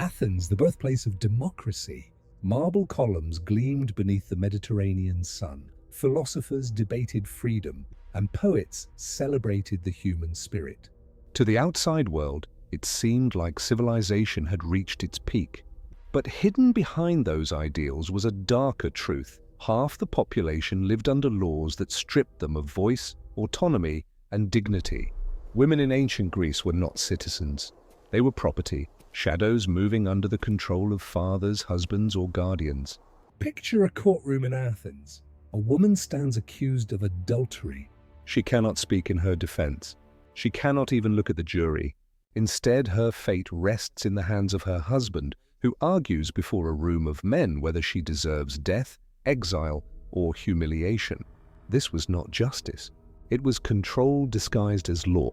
Athens, the birthplace of democracy. Marble columns gleamed beneath the Mediterranean sun. Philosophers debated freedom, and poets celebrated the human spirit. To the outside world, it seemed like civilization had reached its peak. But hidden behind those ideals was a darker truth. Half the population lived under laws that stripped them of voice, autonomy, and dignity. Women in ancient Greece were not citizens. They were property, shadows moving under the control of fathers, husbands, or guardians. Picture a courtroom in Athens. A woman stands accused of adultery. She cannot speak in her defense. She cannot even look at the jury. Instead, her fate rests in the hands of her husband, who argues before a room of men whether she deserves death, exile, or humiliation. This was not justice. It was control disguised as law.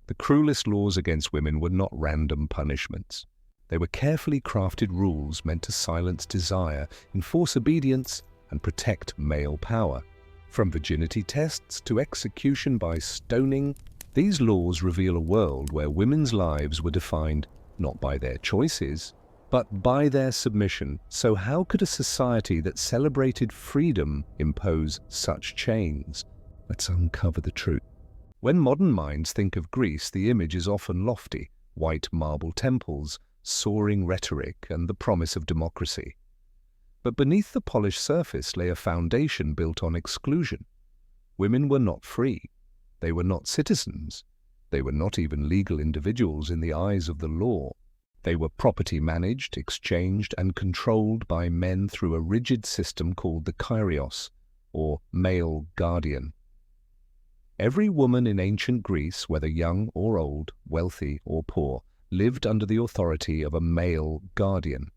The cruelest laws against women were not random punishments. They were carefully crafted rules meant to silence desire, enforce obedience, and protect male power. From virginity tests to execution by stoning, these laws reveal a world where women's lives were defined not by their choices, but by their submission. So how could a society that celebrated freedom impose such chains? Let's uncover the truth. When modern minds think of Greece, the image is often lofty: white marble temples, soaring rhetoric, and the promise of democracy. But beneath the polished surface lay a foundation built on exclusion. Women were not free. They were not citizens. They were not even legal individuals in the eyes of the law. They were property managed, exchanged, and controlled by men through a rigid system called the kyrios, or male guardian. Every woman in ancient Greece, whether young or old, wealthy or poor, lived under the authority of a male guardian.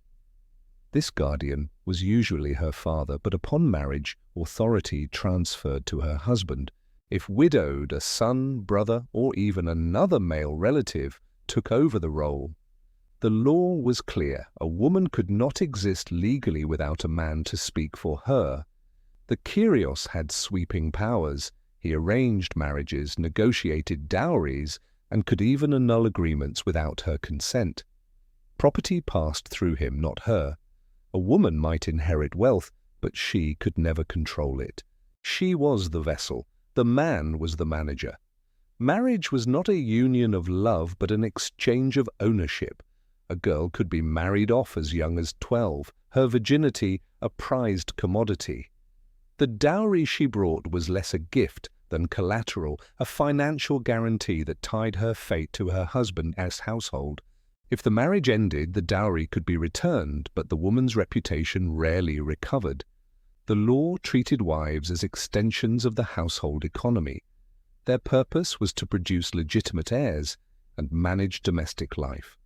This guardian was usually her father, but upon marriage, authority transferred to her husband. If widowed, a son, brother, or even another male relative took over the role. The law was clear: a woman could not exist legally without a man to speak for her. The kyrios had sweeping powers. He arranged marriages, negotiated dowries, and could even annul agreements without her consent. Property passed through him, not her. A woman might inherit wealth, but she could never control it. She was the vessel. The man was the manager. Marriage was not a union of love, but an exchange of ownership. A girl could be married off as young as 12, her virginity a prized commodity. The dowry she brought was less a gift than collateral, a financial guarantee that tied her fate to her husband as household. If the marriage ended, the dowry could be returned, but the woman's reputation rarely recovered. The law treated wives as extensions of the household economy. Their purpose was to produce legitimate heirs and manage domestic life.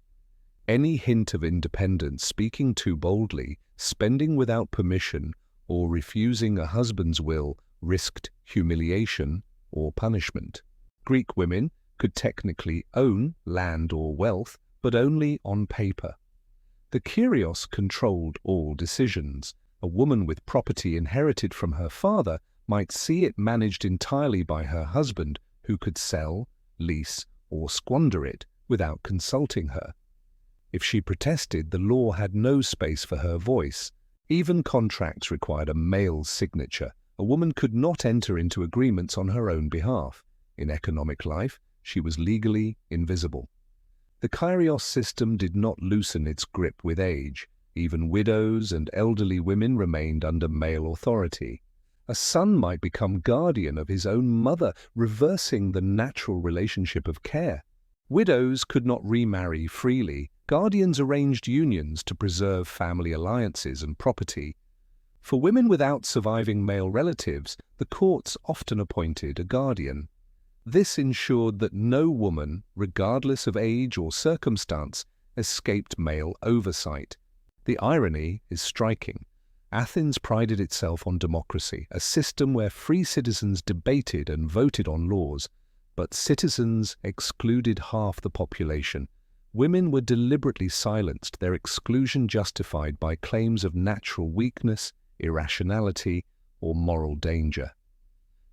Any hint of independence, speaking too boldly, spending without permission, or refusing a husband's will risked humiliation or punishment. Greek women could technically own land or wealth, but only on paper. The kyrios controlled all decisions. A woman with property inherited from her father might see it managed entirely by her husband, who could sell, lease, or squander it without consulting her. If she protested, the law had no space for her voice. Even contracts required a male's signature. A woman could not enter into agreements on her own behalf. In economic life, she was legally invisible. The kyrios system did not loosen its grip with age. Even widows and elderly women remained under male authority. A son might become guardian of his own mother, reversing the natural relationship of care. Widows could not remarry freely. Guardians arranged unions to preserve family alliances and property. For women without surviving male relatives, the courts often appointed a guardian. This ensured that no woman, regardless of age or circumstance, escaped male oversight. The irony is striking. Athens prided itself on democracy, a system where free citizens debated and voted on laws, but citizens excluded half the population. Women were deliberately silenced, their exclusion justified by claims of natural weakness, irrationality, or moral danger.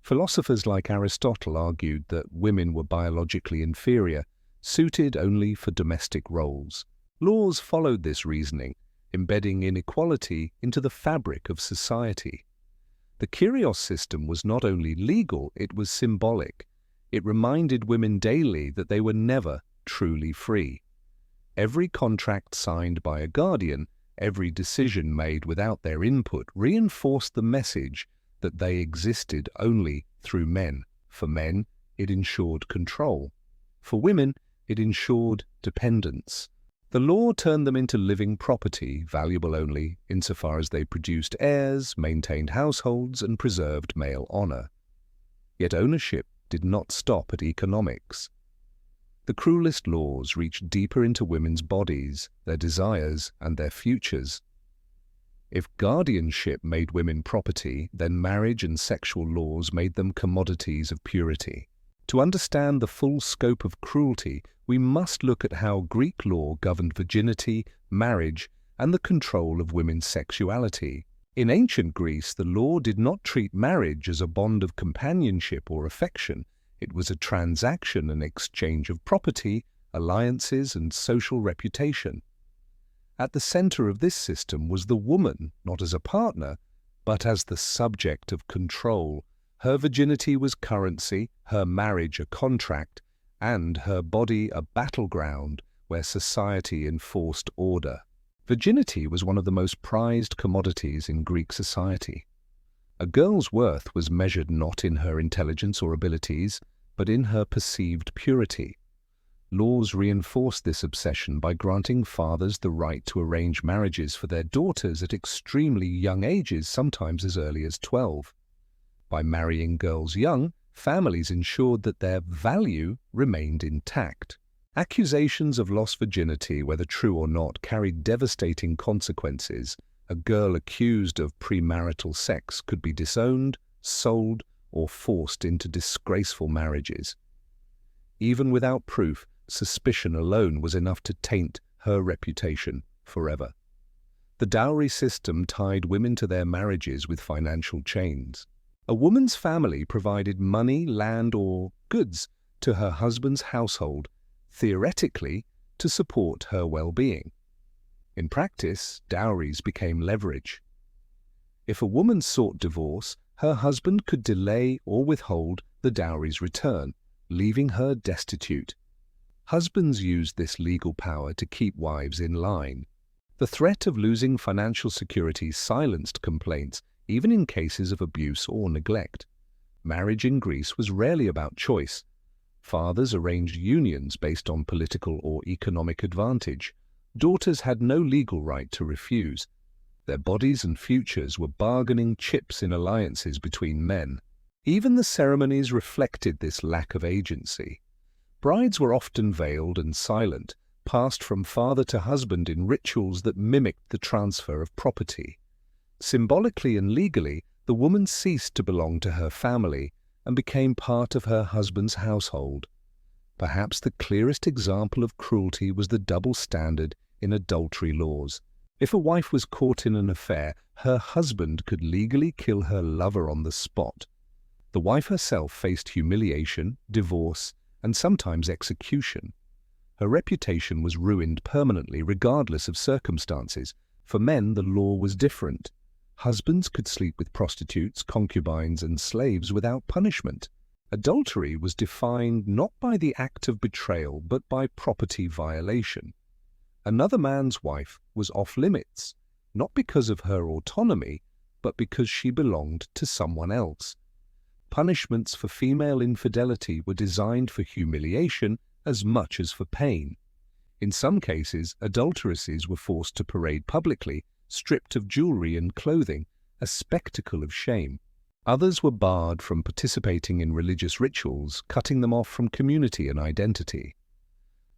Philosophers like Aristotle argued that women were biologically inferior, suited only for domestic roles. Laws followed this reasoning, embedding inequality into the fabric of society. The kyrios system was not only legal, it was symbolic. It reminded women daily that they were never truly free. Every contract signed by a guardian, every decision made without their input reinforced the message that they existed only through men. For men, it ensured control. For women, it ensured dependence. The law turned them into living property, valuable only insofar as they produced heirs, maintained households, and preserved male honor. Yet ownership did not stop at economics. The cruelest laws reached deeper into women's bodies, their desires, and their futures. If guardianship made women property, then marriage and sexual laws made them commodities of purity. To understand the full scope of cruelty, we must look at how Greek law governed virginity, marriage, and the control of women's sexuality. In ancient Greece, the law did not treat marriage as a bond of companionship or affection. It was a transaction and exchange of property, alliances, and social reputation. At the center of this system was the woman, not as a partner, but as the subject of control. Her virginity was currency, her marriage a contract, and her body a battleground where society enforced order. Virginity was one of the most prized commodities in Greek society. A girl's worth was measured not in her intelligence or abilities, but in her perceived purity. Laws reinforced this obsession by granting fathers the right to arrange marriages for their daughters at extremely young ages, sometimes as early as 12. By marrying girls young, families ensured that their value remained intact. Accusations of lost virginity, whether true or not, carried devastating consequences. A girl accused of premarital sex could be disowned, sold, or forced into disgraceful marriages. Even without proof, suspicion alone was enough to taint her reputation forever. The dowry system tied women to their marriages with financial chains. A woman's family provided money, land, or goods to her husband's household, theoretically to support her well-being. In practice, dowries became leverage. If a woman sought divorce, her husband could delay or withhold the dowry's return, leaving her destitute. Husbands used this legal power to keep wives in line. The threat of losing financial security silenced complaints, even in cases of abuse or neglect. Marriage in Greece was rarely about choice. Fathers arranged unions based on political or economic advantage. Daughters had no legal right to refuse. Their bodies and futures were bargaining chips in alliances between men. Even the ceremonies reflected this lack of agency. Brides were often veiled and silent, passed from father to husband in rituals that mimicked the transfer of property. Symbolically and legally, the woman ceased to belong to her family and became part of her husband's household. Perhaps the clearest example of cruelty was the double standard in adultery laws. If a wife was caught in an affair, her husband could legally kill her lover on the spot. The wife herself faced humiliation, divorce, and sometimes execution. Her reputation was ruined permanently regardless of circumstances. For men, the law was different. Husbands could sleep with prostitutes, concubines, and slaves without punishment. Adultery was defined not by the act of betrayal, but by property violation. Another man's wife was off limits, not because of her autonomy, but because she belonged to someone else. Punishments for female infidelity were designed for humiliation as much as for pain. In some cases, adulteresses were forced to parade publicly, stripped of jewelry and clothing, a spectacle of shame. Others were barred from participating in religious rituals, cutting them off from community and identity.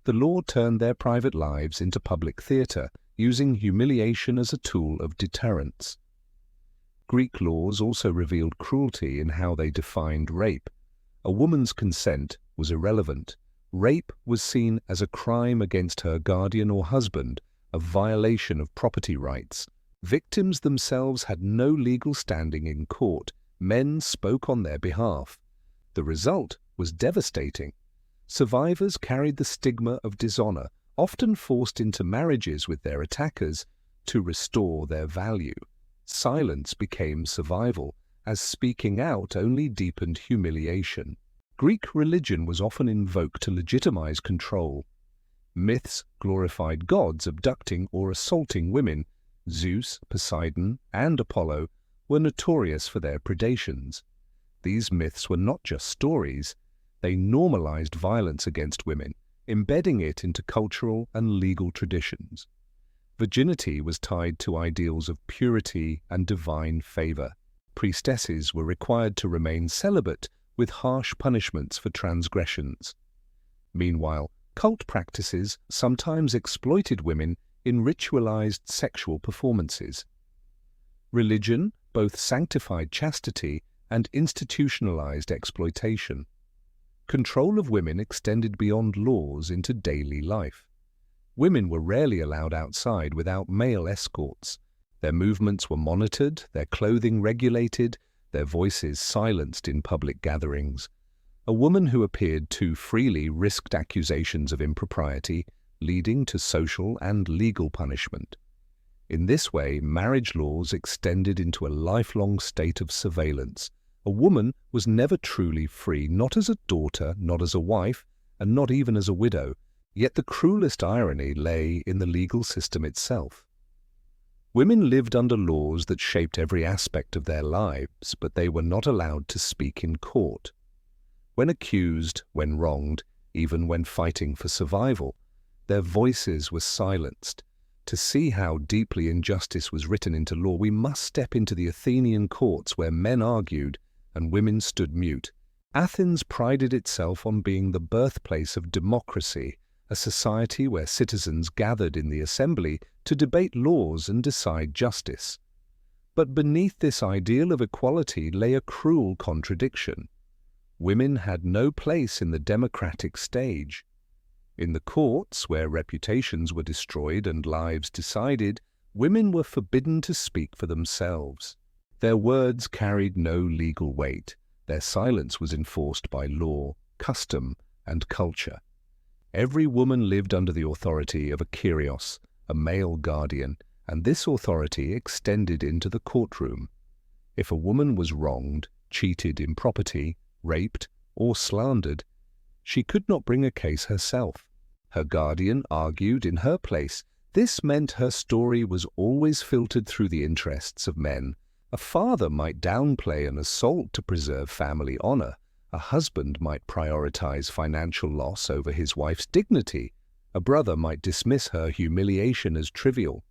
The law turned their private lives into public theatre, using humiliation as a tool of deterrence. Greek laws also revealed cruelty in how they defined rape. A woman's consent was irrelevant. Rape was seen as a crime against her guardian or husband, a violation of property rights. Victims themselves had no legal standing in court. Men spoke on their behalf. The result was devastating. Survivors carried the stigma of dishonor, often forced into marriages with their attackers to restore their value. Silence became survival, as speaking out only deepened humiliation. Greek religion was often invoked to legitimize control. Myths glorified gods abducting or assaulting women. Zeus, Poseidon, and Apollo were notorious for their predations. These myths were not just stories. They normalized violence against women, embedding it into cultural and legal traditions. Virginity was tied to ideals of purity and divine favor. Priestesses were required to remain celibate, with harsh punishments for transgressions. Meanwhile, cult practices sometimes exploited women in ritualized sexual performances. Religion both sanctified chastity and institutionalized exploitation. Control of women extended beyond laws into daily life. Women were rarely allowed outside without male escorts. Their movements were monitored, their clothing regulated, their voices silenced in public gatherings. A woman who appeared too freely risked accusations of impropriety, leading to social and legal punishment. In this way, marriage laws extended into a lifelong state of surveillance. A woman was never truly free, not as a daughter, not as a wife, and not even as a widow. Yet the cruelest irony lay in the legal system itself. Women lived under laws that shaped every aspect of their lives, but they were not allowed to speak in court. When accused, when wronged, even when fighting for survival, their voices were silenced. To see how deeply injustice was written into law, we must step into the Athenian courts where men argued and women stood mute. Athens prided itself on being the birthplace of democracy, a society where citizens gathered in the assembly to debate laws and decide justice. But beneath this ideal of equality lay a cruel contradiction. Women had no place in the democratic stage. In the courts, where reputations were destroyed and lives decided, women were forbidden to speak for themselves. Their words carried no legal weight. Their silence was enforced by law, custom, and culture. Every woman lived under the authority of a kyrios, a male guardian, and this authority extended into the courtroom. If a woman was wronged, cheated in property, raped, or slandered, she could not bring a case herself. Her guardian argued in her place. This meant her story was always filtered through the interests of men. A father might downplay an assault to preserve family honor. A husband might prioritize financial loss over his wife's dignity. A brother might dismiss her humiliation as trivial.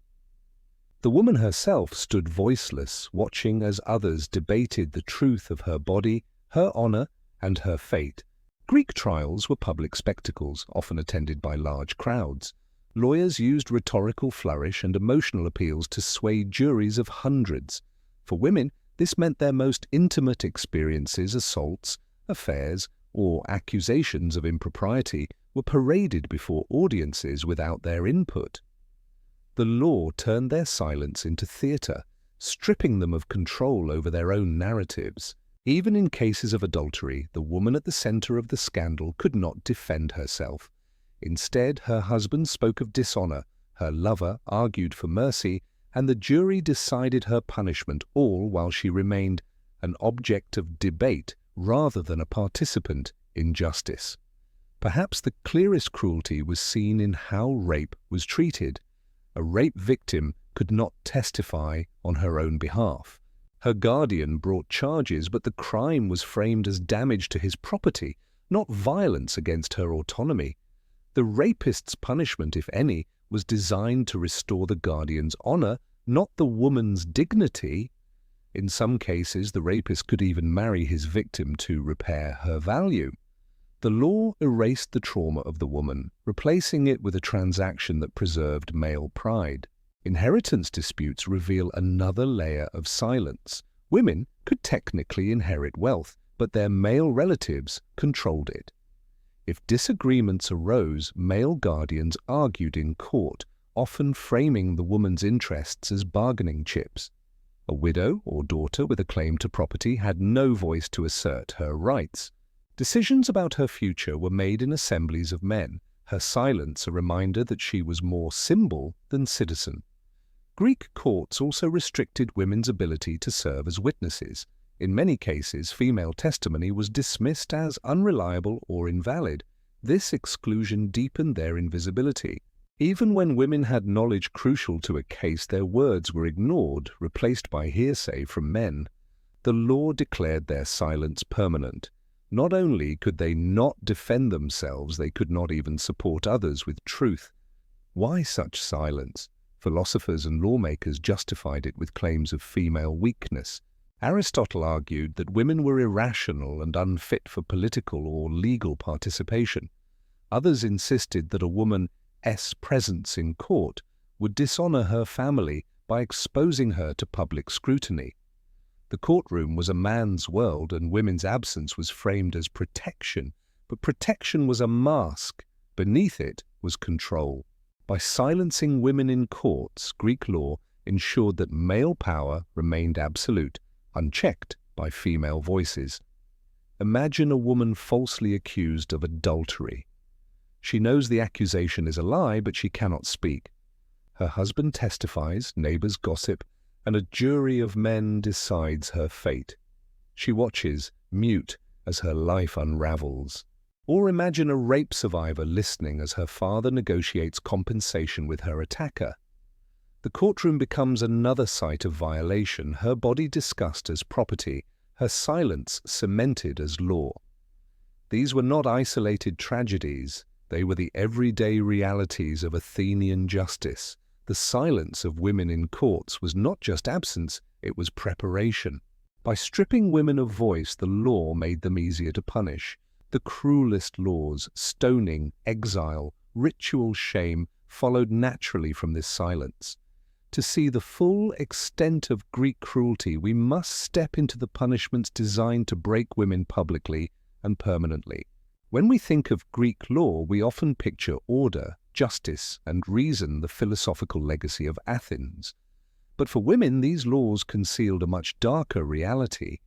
The woman herself stood voiceless, watching as others debated the truth of her body, her honor, and her fate. Greek trials were public spectacles, often attended by large crowds. Lawyers used rhetorical flourish and emotional appeals to sway juries of hundreds. For women, this meant their most intimate experiences, assaults, affairs, or accusations of impropriety, were paraded before audiences without their input. The law turned their silence into theater, stripping them of control over their own narratives. Even in cases of adultery, the woman at the center of the scandal could not defend herself. Instead, her husband spoke of dishonor, her lover argued for mercy, and the jury decided her punishment, all while she remained an object of debate rather than a participant in justice. Perhaps the clearest cruelty was seen in how rape was treated. A rape victim could not testify on her own behalf. Her guardian brought charges, but the crime was framed as damage to his property, not violence against her autonomy. The rapist's punishment, if any, was designed to restore the guardian's honor, not the woman's dignity. In some cases, the rapist could even marry his victim to repair her value. The law erased the trauma of the woman, replacing it with a transaction that preserved male pride. Inheritance disputes reveal another layer of silence. Women could technically inherit wealth, but their male relatives controlled it. If disagreements arose, male guardians argued in court, often framing the woman's interests as bargaining chips. A widow or daughter with a claim to property had no voice to assert her rights. Decisions about her future were made in assemblies of men. her silence a reminder that she was more symbol than citizen. Greek courts also restricted women's ability to serve as witnesses. In many cases, female testimony was dismissed as unreliable or invalid. This exclusion deepened their invisibility. Even when women had knowledge crucial to a case, their words were ignored, replaced by hearsay from men. The law declared their silence permanent. Not only could they not defend themselves, they could not even support others with truth. Why such silence? Philosophers and lawmakers justified it with claims of female weakness. Aristotle argued that women were irrational and unfit for political or legal participation. Others insisted that a woman's presence in court would dishonor her family by exposing her to public scrutiny. The courtroom was a man's world, and women's absence was framed as protection, but protection was a mask. Beneath it was control. By silencing women in courts, Greek law ensured that male power remained absolute, unchecked by female voices. Imagine a woman falsely accused of adultery. She knows the accusation is a lie, but she cannot speak. Her husband testifies, neighbors gossip, and a jury of men decides her fate. She watches, mute, as her life unravels. Or imagine a rape survivor listening as her father negotiates compensation with her attacker. The courtroom becomes another site of violation, her body discussed as property, her silence cemented as law. These were not isolated tragedies. They were the everyday realities of Athenian justice. The silence of women in courts was not just absence, it was preparation. By stripping women of voice, the law made them easier to punish. The cruelest laws, stoning, exile, ritual shame, followed naturally from this silence. To see the full extent of Greek cruelty, we must step into the punishments designed to break women publicly and permanently. When we think of Greek law, we often picture order, justice, and reason, the philosophical legacy of Athens. But for women, these laws concealed a much darker reality.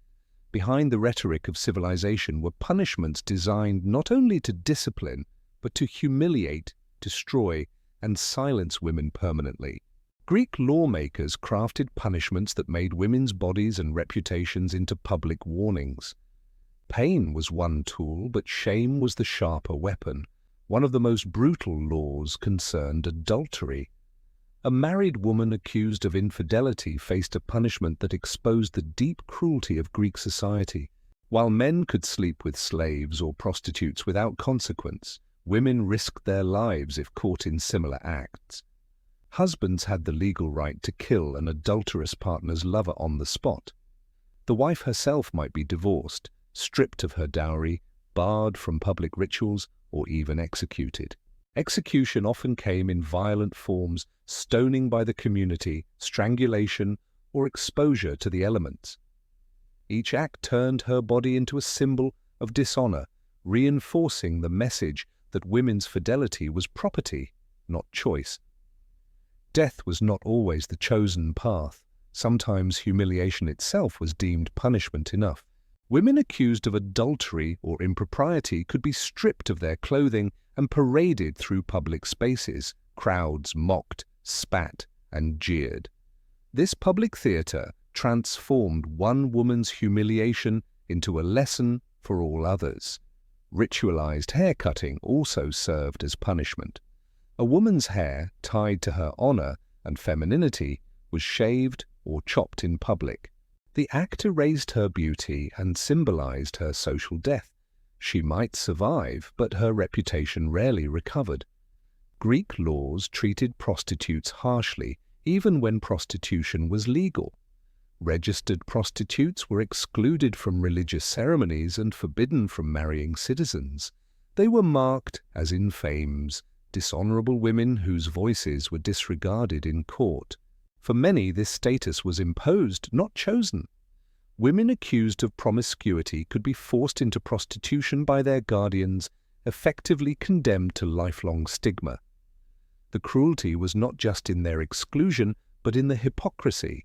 Behind the rhetoric of civilization were punishments designed not only to discipline, but to humiliate, destroy, and silence women permanently. Greek lawmakers crafted punishments that made women's bodies and reputations into public warnings. Pain was one tool, but shame was the sharper weapon. One of the most brutal laws concerned adultery. A married woman accused of infidelity faced a punishment that exposed the deep cruelty of Greek society. While men could sleep with slaves or prostitutes without consequence, women risked their lives if caught in similar acts. Husbands had the legal right to kill an adulterous partner's lover on the spot. The wife herself might be divorced, stripped of her dowry, barred from public rituals, or even executed. Execution often came in violent forms: stoning by the community, strangulation, or exposure to the elements. Each act turned her body into a symbol of dishonor, reinforcing the message that women's fidelity was property, not choice. Death was not always the chosen path. Sometimes humiliation itself was deemed punishment enough. Women accused of adultery or impropriety could be stripped of their clothing and paraded through public spaces. Crowds mocked, spat, and jeered. This public theater transformed one woman's humiliation into a lesson for all others. Ritualized hair cutting also served as punishment. A woman's hair, tied to her honor and femininity, was shaved or chopped in public. The act erased her beauty and symbolized her social death. She might survive, but her reputation rarely recovered. Greek laws treated prostitutes harshly, even when prostitution was legal. Registered prostitutes were excluded from religious ceremonies and forbidden from marrying citizens. They were marked as infames, dishonorable women whose voices were disregarded in court. For many, this status was imposed, not chosen. Women accused of promiscuity could be forced into prostitution by their guardians, effectively condemned to lifelong stigma. The cruelty was not just in their exclusion, but in the hypocrisy.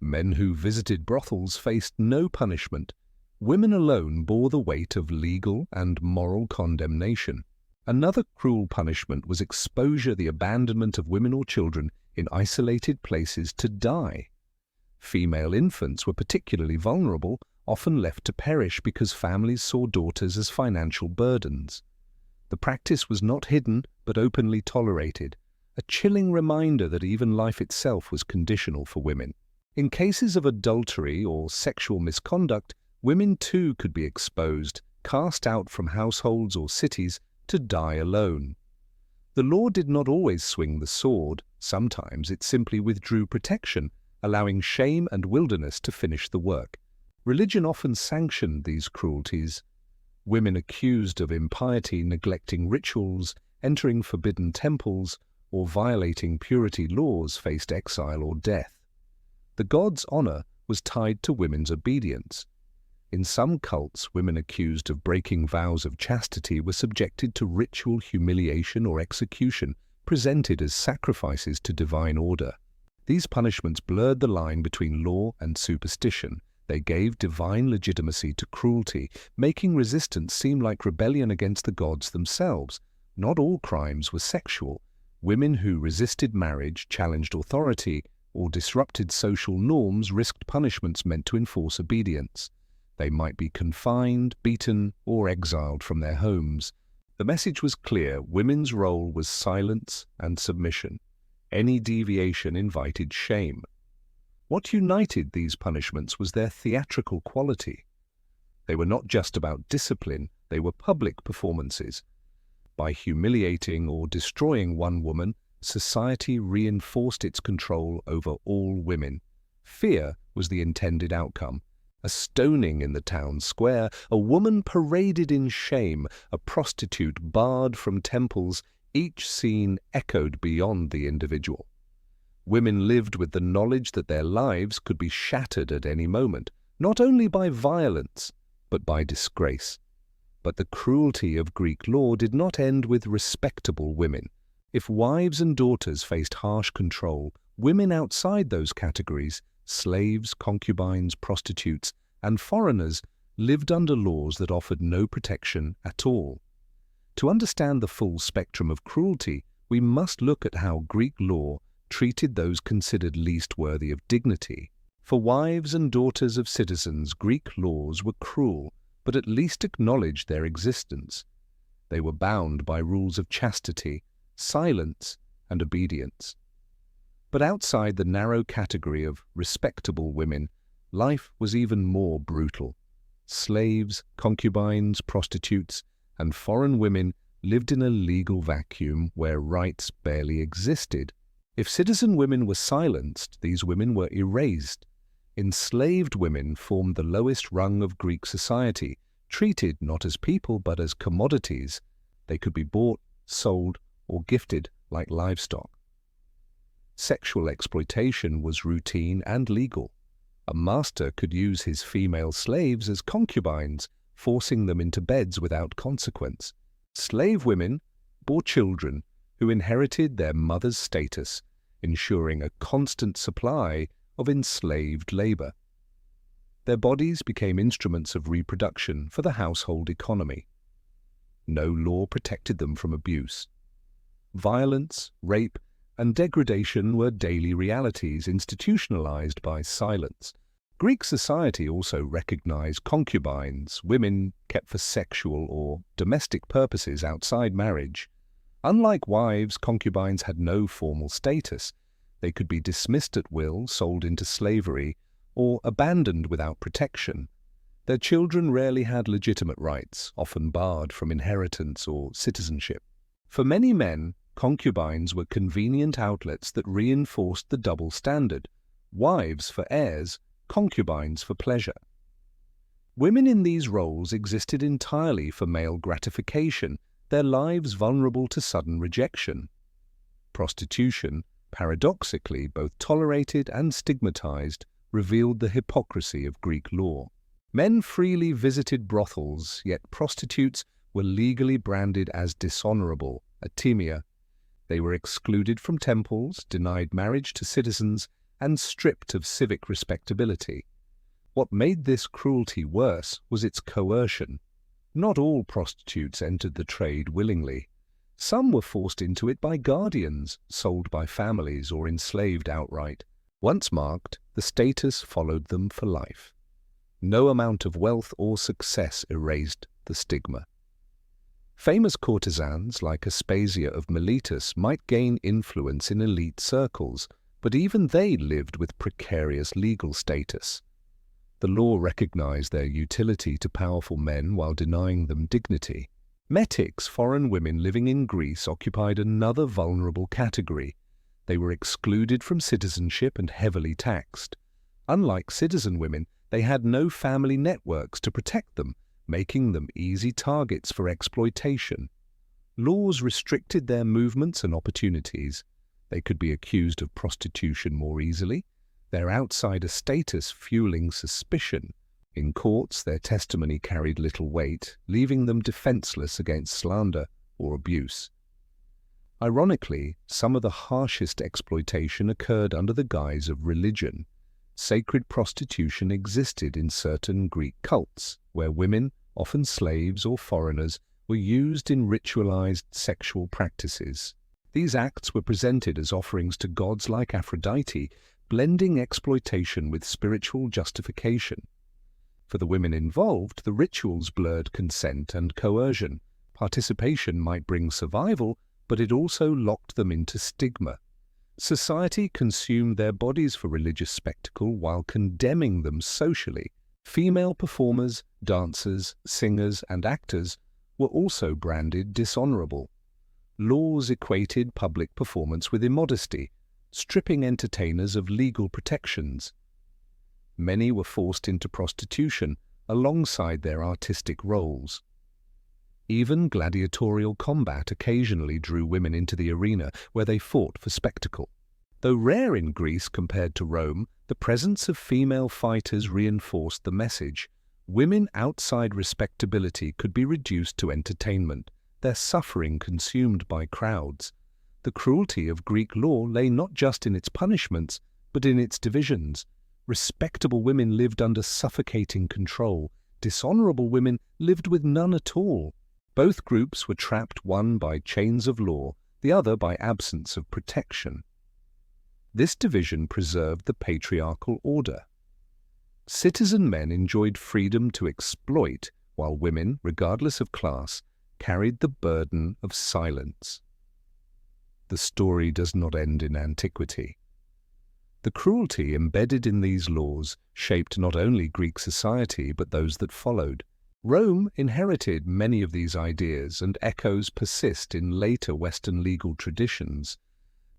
Men who visited brothels faced no punishment. Women alone bore the weight of legal and moral condemnation. Another cruel punishment was exposure, the abandonment of women or children in isolated places to die. Female infants were particularly vulnerable, often left to perish because families saw daughters as financial burdens. The practice was not hidden but openly tolerated, a chilling reminder that even life itself was conditional for women. In cases of adultery or sexual misconduct, women too could be exposed, cast out from households or cities to die alone. The law did not always swing the sword. Sometimes it simply withdrew protection, allowing shame and wilderness to finish the work. Religion often sanctioned these cruelties. Women accused of impiety, neglecting rituals, entering forbidden temples, or violating purity laws faced exile or death. The gods' honor was tied to women's obedience. In some cults, women accused of breaking vows of chastity were subjected to ritual humiliation or execution, presented as sacrifices to divine order. These punishments blurred the line between law and superstition. They gave divine legitimacy to cruelty, making resistance seem like rebellion against the gods themselves. Not all crimes were sexual. Women who resisted marriage, challenged authority, or disrupted social norms risked punishments meant to enforce obedience. They might be confined, beaten, or exiled from their homes. The message was clear: women's role was silence and submission. Any deviation invited shame. What united these punishments was their theatrical quality. They were not just about discipline, they were public performances. By humiliating or destroying one woman, society reinforced its control over all women. Fear was the intended outcome. A stoning in the town square, a woman paraded in shame, a prostitute barred from temples, each scene echoed beyond the individual. Women lived with the knowledge that their lives could be shattered at any moment, not only by violence, but by disgrace. But the cruelty of Greek law did not end with respectable women. If wives and daughters faced harsh control, women outside those categories, slaves, concubines, prostitutes, and foreigners, lived under laws that offered no protection at all. To understand the full spectrum of cruelty, we must look at how Greek law treated those considered least worthy of dignity. For wives and daughters of citizens, Greek laws were cruel, but at least acknowledged their existence. They were bound by rules of chastity, silence, and obedience. But outside the narrow category of respectable women, life was even more brutal. Slaves, concubines, prostitutes, and foreign women lived in a legal vacuum where rights barely existed. If citizen women were silenced, these women were erased. Enslaved women formed the lowest rung of Greek society, treated not as people but as commodities. They could be bought, sold, or gifted like livestock. Sexual exploitation was routine and legal. A master could use his female slaves as concubines, forcing them into beds without consequence. Slave women bore children who inherited their mother's status, ensuring a constant supply of enslaved labor. Their bodies became instruments of reproduction for the household economy. No law protected them from abuse. Violence, rape, and degradation were daily realities institutionalized by silence. Greek society also recognized concubines, women kept for sexual or domestic purposes outside marriage. Unlike wives, concubines had no formal status. They could be dismissed at will, sold into slavery, or abandoned without protection. Their children rarely had legitimate rights, often barred from inheritance or citizenship. For many men, concubines were convenient outlets that reinforced the double standard: wives for heirs, concubines for pleasure. Women in these roles existed entirely for male gratification, their lives vulnerable to sudden rejection. Prostitution, paradoxically both tolerated and stigmatized, revealed the hypocrisy of Greek law. Men freely visited brothels, yet prostitutes were legally branded as dishonorable, atimia. They were excluded from temples, denied marriage to citizens, and stripped of civic respectability. What made this cruelty worse was its coercion. Not all prostitutes entered the trade willingly. Some were forced into it by guardians, sold by families, or enslaved outright. Once marked, the status followed them for life. No amount of wealth or success erased the stigma. Famous courtesans like Aspasia of Miletus might gain influence in elite circles, but even they lived with precarious legal status. The law recognized their utility to powerful men while denying them dignity. Metics, foreign women living in Greece, occupied another vulnerable category. They were excluded from citizenship and heavily taxed. Unlike citizen women, they had no family networks to protect them, making them easy targets for exploitation. Laws restricted their movements and opportunities. They could be accused of prostitution more easily, their outsider status fueling suspicion. In courts, their testimony carried little weight, leaving them defenseless against slander or abuse. Ironically, some of the harshest exploitation occurred under the guise of religion. Sacred prostitution existed in certain Greek cults, where women, often slaves or foreigners, were used in ritualized sexual practices. These acts were presented as offerings to gods like Aphrodite, blending exploitation with spiritual justification. For the women involved, the rituals blurred consent and coercion. Participation might bring survival, but it also locked them into stigma. Society consumed their bodies for religious spectacle while condemning them socially. Female performers, dancers, singers, and actors were also branded dishonorable. Laws equated public performance with immodesty, stripping entertainers of legal protections. Many were forced into prostitution alongside their artistic roles. Even gladiatorial combat occasionally drew women into the arena where they fought for spectacle. Though rare in Greece compared to Rome, the presence of female fighters reinforced the message. Women outside respectability could be reduced to entertainment, their suffering consumed by crowds. The cruelty of Greek law lay not just in its punishments, but in its divisions. Respectable women lived under suffocating control. Dishonorable women lived with none at all. Both groups were trapped, one by chains of law, the other by absence of protection. This division preserved the patriarchal order. Citizen men enjoyed freedom to exploit, while women, regardless of class, carried the burden of silence. The story does not end in antiquity. The cruelty embedded in these laws shaped not only Greek society but those that followed. Rome inherited many of these ideas, and echoes persist in later Western legal traditions.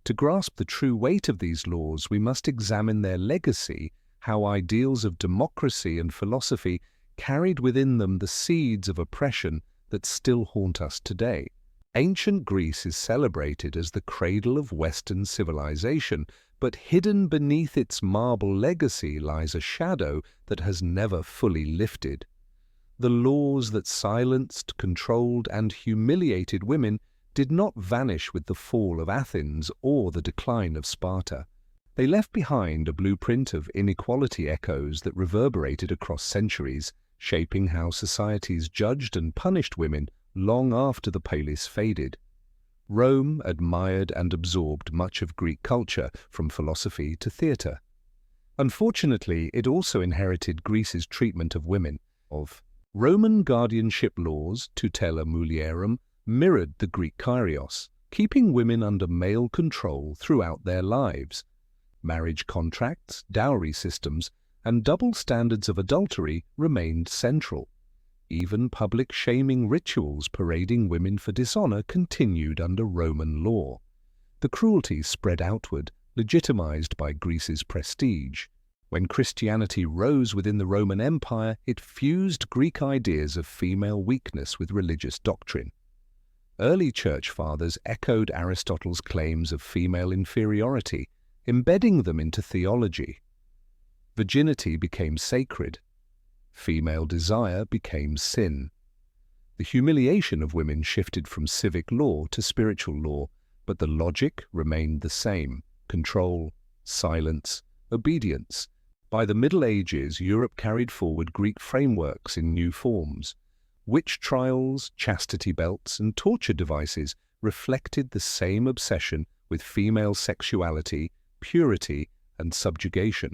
To grasp the true weight of these laws, we must examine their legacy, how ideals of democracy and philosophy carried within them the seeds of oppression that still haunt us today. Ancient Greece is celebrated as the cradle of Western civilization, but hidden beneath its marble legacy lies a shadow that has never fully lifted. The laws that silenced, controlled, and humiliated women did not vanish with the fall of Athens or the decline of Sparta. They left behind a blueprint of inequality echoes that reverberated across centuries, shaping how societies judged and punished women long after the polis faded. Rome admired and absorbed much of Greek culture, from philosophy to theatre. Unfortunately, it also inherited Greece's treatment of women. Roman guardianship laws, tutela mulierum, mirrored the Greek kyrios, keeping women under male control throughout their lives. Marriage contracts, dowry systems, and double standards of adultery remained central. Even public shaming rituals parading women for dishonor continued under Roman law. The cruelty spread outward, legitimized by Greece's prestige. When Christianity rose within the Roman Empire, it fused Greek ideas of female weakness with religious doctrine. Early church fathers echoed Aristotle's claims of female inferiority, embedding them into theology. Virginity became sacred. Female desire became sin. The humiliation of women shifted from civic law to spiritual law, but the logic remained the same: control, silence, obedience. By the Middle Ages, Europe carried forward Greek frameworks in new forms. Witch trials, chastity belts, and torture devices reflected the same obsession with female sexuality, purity, and subjugation.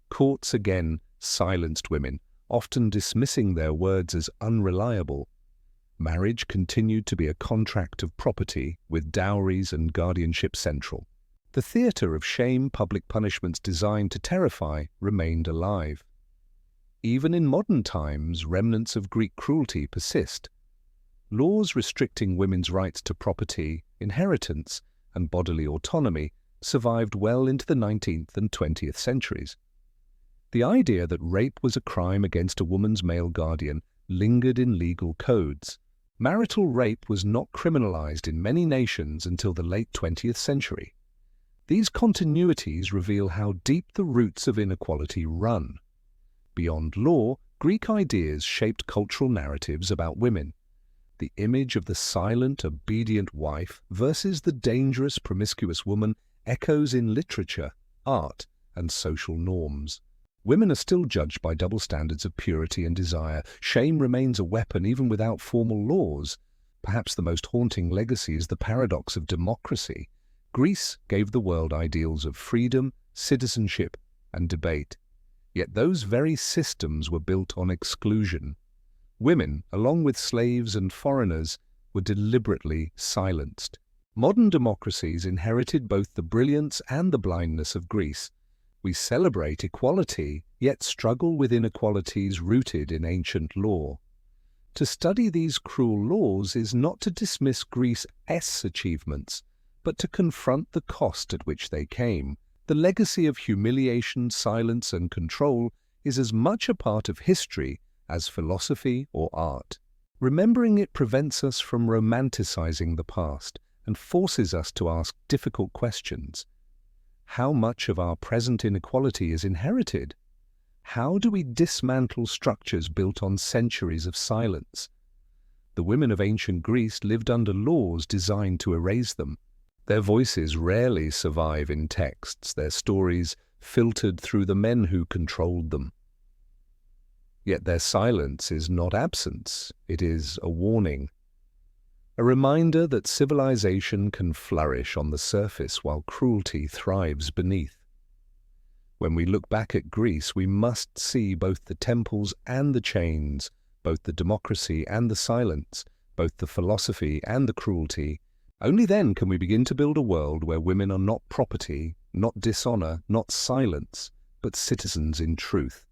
Courts again silenced women, often dismissing their words as unreliable. Marriage continued to be a contract of property, with dowries and guardianship central. The theatre of shame, public punishments designed to terrify, remained alive. Even in modern times, remnants of Greek cruelty persist. Laws restricting women's rights to property, inheritance, and bodily autonomy survived well into the 19th and 20th centuries. The idea that rape was a crime against a woman's male guardian lingered in legal codes. Marital rape was not criminalized in many nations until the late 20th century. These continuities reveal how deep the roots of inequality run. Beyond law, Greek ideas shaped cultural narratives about women. The image of the silent, obedient wife versus the dangerous, promiscuous woman echoes in literature, art, and social norms. Women are still judged by double standards of purity and desire. Shame remains a weapon even without formal laws. Perhaps the most haunting legacy is the paradox of democracy. Greece gave the world ideals of freedom, citizenship, and debate. Yet those very systems were built on exclusion. Women, along with slaves and foreigners, were deliberately silenced. Modern democracies inherited both the brilliance and the blindness of Greece. We celebrate equality, yet struggle with inequalities rooted in ancient law. To study these cruel laws is not to dismiss Greece's achievements, but to confront the cost at which they came. The legacy of humiliation, silence, and control is as much a part of history as philosophy or art. Remembering it prevents us from romanticizing the past and forces us to ask difficult questions. How much of our present inequality is inherited? How do we dismantle structures built on centuries of silence? The women of ancient Greece lived under laws designed to erase them. Their voices rarely survive in texts, their stories filtered through the men who controlled them. Yet their silence is not absence, it is a warning. A reminder that civilization can flourish on the surface while cruelty thrives beneath. When we look back at Greece, we must see both the temples and the chains, both the democracy and the silence, both the philosophy and the cruelty. Only then can we begin to build a world where women are not property, not dishonor, not silence, but citizens in truth.